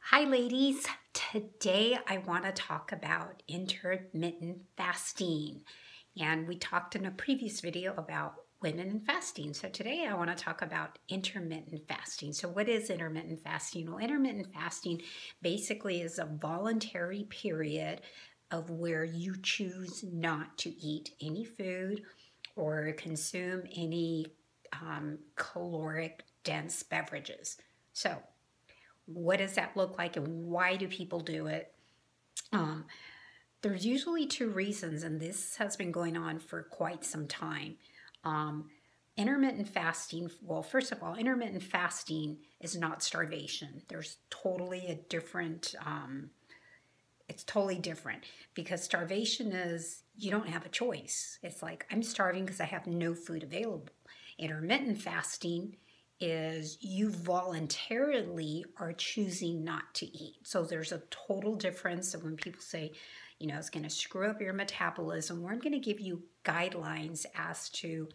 Hi, ladies. Today I want to talk about intermittent fasting. And we talked in a previous video about women and fasting. So today I want to talk about intermittent fasting. So, what is intermittent fasting? Well, intermittent fasting basically is a voluntary period of where you choose not to eat any food or consume any caloric dense beverages. So, what does that look like and why do people do it? Um, there's usually two reasons, and this has been going on for quite some time. Um, intermittent fasting, well, first of all, intermittent fasting is not starvation. There's totally a different, it's totally different because starvation is you don't have a choice. It's like I'm starving because I have no food available. Intermittent fasting is you voluntarily are choosing not to eat. So there's a total difference. So when people say, it's going to screw up your metabolism, or I'm going to give you guidelines as to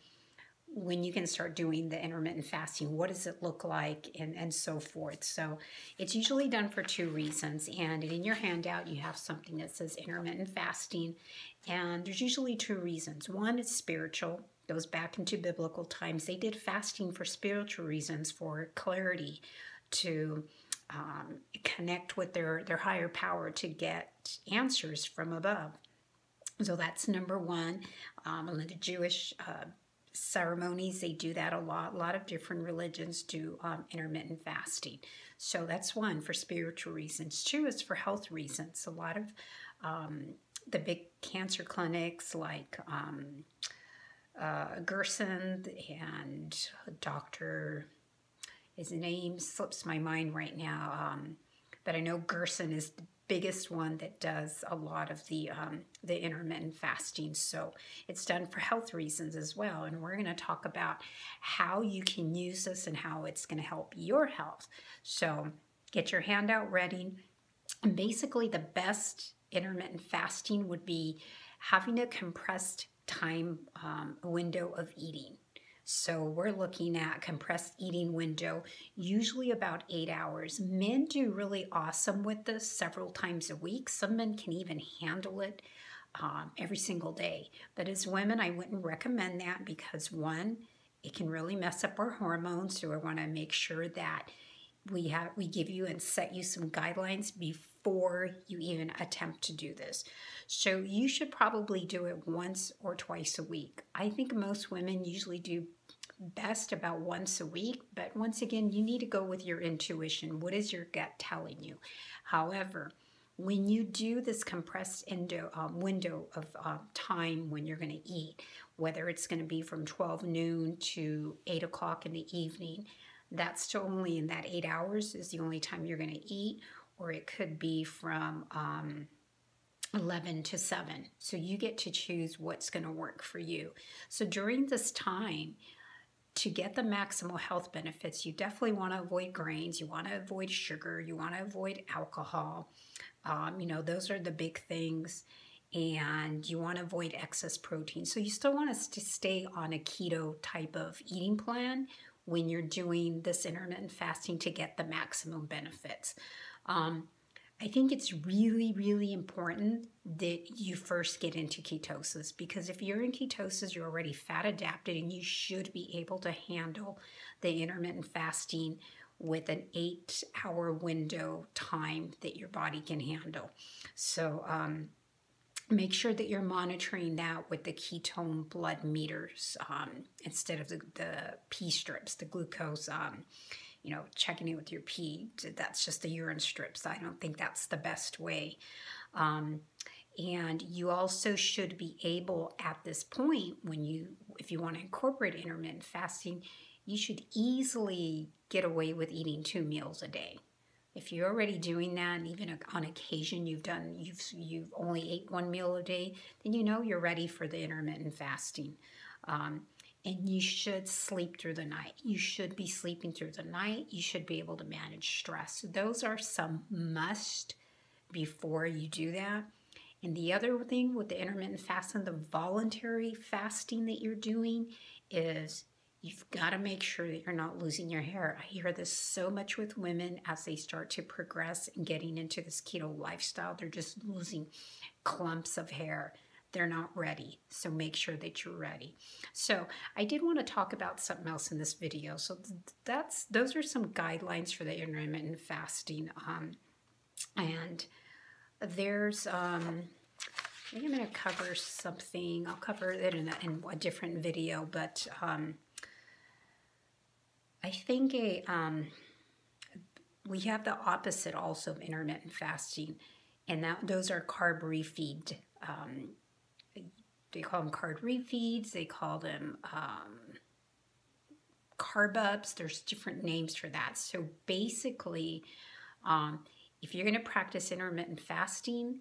when you can start doing the intermittent fasting, what does it look like, and so forth. So it's usually done for two reasons. And in your handout, you have something that says intermittent fasting. And there's usually two reasons. One is spiritual, goes back into biblical times. They did fasting for spiritual reasons, for clarity, to connect with their higher power, to get answers from above. So that's number one. In the Jewish ceremonies, they do that a lot. A lot of different religions do intermittent fasting. So that's one, for spiritual reasons. Two is for health reasons. A lot of the big cancer clinics like Gerson and Dr. His name slips my mind right now, but I know Gerson is the biggest one that does a lot of the intermittent fasting. So it's done for health reasons as well. And we're going to talk about how you can use this and how it's going to help your health. So get your handout ready. And basically, the best intermittent fasting would be having a compressed time window of eating. So we're looking at compressed eating window, usually about 8 hours. Men do really awesome with this several times a week. Some men can even handle it every single day. But as women, I wouldn't recommend that because one, it can really mess up our hormones. So I want to make sure that we give you and set you some guidelines before you even attempt to do this. So you should probably do it once or twice a week. I think most women usually do best about once a week, but once again, you need to go with your intuition. What is your gut telling you? However, when you do this compressed window of time when you're going to eat, whether it's going to be from 12 noon to 8 o'clock in the evening, that's still only in that 8 hours is the only time you're going to eat, or it could be from 11 to 7. So you get to choose what's going to work for you. So during this time, to get the maximal health benefits, you definitely want to avoid grains, you want to avoid sugar, you want to avoid alcohol. Those are the big things. And you want to avoid excess protein. So you still want to stay on a keto type of eating plan when you're doing this intermittent fasting to get the maximum benefits. I think it's really, really important that you first get into ketosis, because if you're in ketosis, you're already fat adapted and you should be able to handle the intermittent fasting with an 8-hour window time that your body can handle. So make sure that you're monitoring that with the ketone blood meters instead of the pee strips, the glucose. Checking it with your pee. That's just the urine strips. I don't think that's the best way. And you also should be able at this point, if you want to incorporate intermittent fasting, you should easily get away with eating 2 meals a day. If you're already doing that, and even on occasion you've only ate 1 meal a day, then you're ready for the intermittent fasting. And you should sleep through the night. You should be sleeping through the night. You should be able to manage stress. Those are some must before you do that. And the other thing with the intermittent fasting, the voluntary fasting that you're doing, is You've got to make sure that you're not losing your hair. I hear this so much with women as they start to progress and getting into this keto lifestyle. They're just losing clumps of hair. They're not ready. So make sure that you're ready. So I did want to talk about something else in this video. So those are some guidelines for the intermittent fasting. And there's I think I'm going to cover something. I'll cover it in a different video, but I think we have the opposite also of intermittent fasting, and those are carb refeed. They call them carb refeeds. They call them carb ups. There's different names for that. So basically, if you're going to practice intermittent fasting,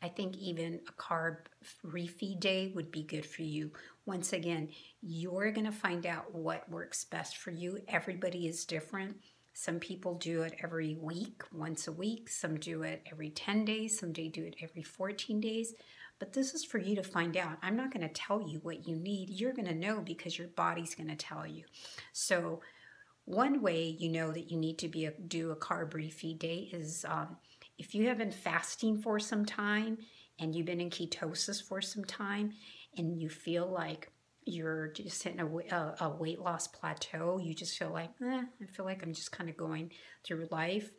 I think even a carb refeed day would be good for you. Once again, you're going to find out what works best for you. Everybody is different. Some people do it every week, once a week. Some do it every 10 days. Some do it every 14 days. But this is for you to find out. I'm not going to tell you what you need. You're going to know because your body's going to tell you. So one way you know that you need to do a carb refeed day is if you have been fasting for some time and you've been in ketosis for some time and you feel like you're just hitting a weight loss plateau, you just feel like, I feel like I'm just kind of going through life,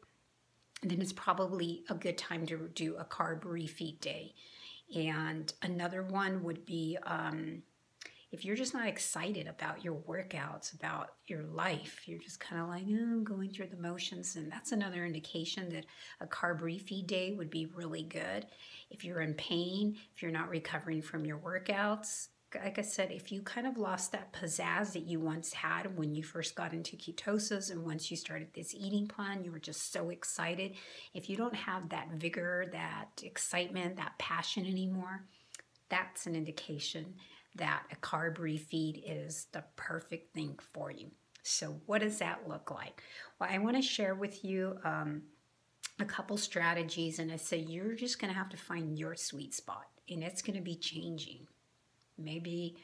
then it's probably a good time to do a carb refeed day. And another one would be if you're just not excited about your workouts, about your life, you're just kind of like, I'm going through the motions, and that's another indication that a carb refeed day would be really good. If you're in pain, if you're not recovering from your workouts, like I said, if you kind of lost that pizzazz that you once had when you first got into ketosis and once you started this eating plan, you were just so excited. If you don't have that vigor, that excitement, that passion anymore, that's an indication that a carb refeed is the perfect thing for you. So what does that look like? Well, I want to share with you a couple strategies, and I say you're just going to have to find your sweet spot, and it's going to be changing. Maybe,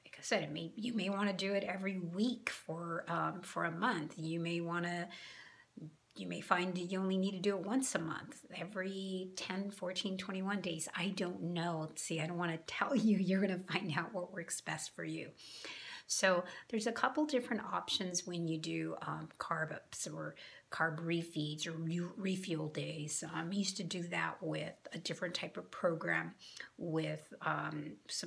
like I said, you may want to do it every week for a month. You may find you only need to do it once a month, every 10, 14, 21 days. I don't know. See, I don't want to tell you. You're going to find out what works best for you. So there's a couple different options when you do carb ups or carb refeeds or refuel days. I used to do that with a different type of program with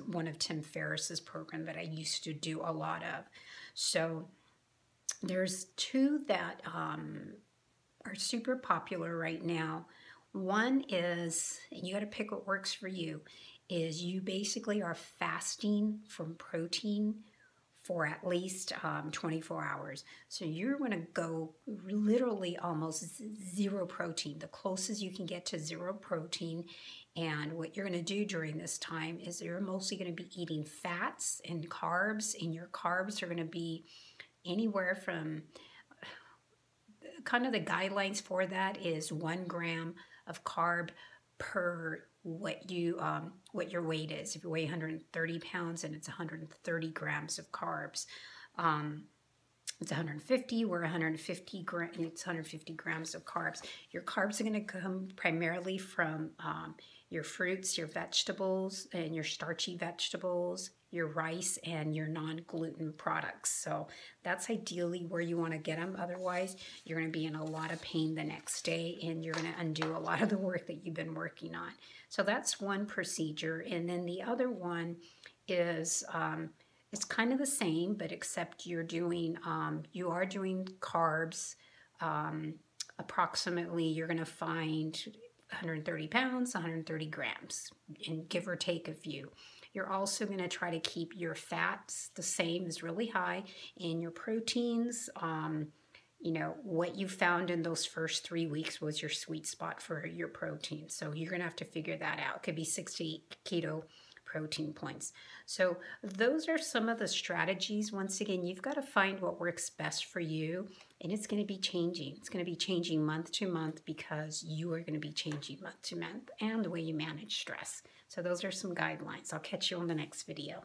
one of Tim Ferriss's program that I used to do a lot of. So there's two that are super popular right now. One is, and you got to pick what works for you, is you basically are fasting from protein for at least 24 hours. So you're going to go literally almost zero protein, the closest you can get to zero protein. And what you're going to do during this time is you're mostly going to be eating fats and carbs, and your carbs are going to be anywhere from, kind of the guidelines for that is 1 gram of carb per what your weight is. If you weigh 130 pounds and it's 130 grams of carbs, it's 150. We're 150 grams. It's 150 grams of carbs. Your carbs are going to come primarily from your fruits, your vegetables, and your starchy vegetables, your rice, and your non-gluten products. So that's ideally where you want to get them. Otherwise, you're going to be in a lot of pain the next day, and you're going to undo a lot of the work that you've been working on. So that's one procedure. And then the other one is it's kind of the same, but except you are doing carbs. Approximately, you're going to find 130 pounds, 130 grams, and give or take a few. You're also going to try to keep your fats the same as really high, and your proteins, what you found in those first 3 weeks was your sweet spot for your protein. So you're going to have to figure that out. It could be 6 to 8 keto protein points. So those are some of the strategies. Once again, you've got to find what works best for you, and it's going to be changing. It's going to be changing month to month because you are going to be changing month to month and the way you manage stress. So those are some guidelines. I'll catch you on the next video.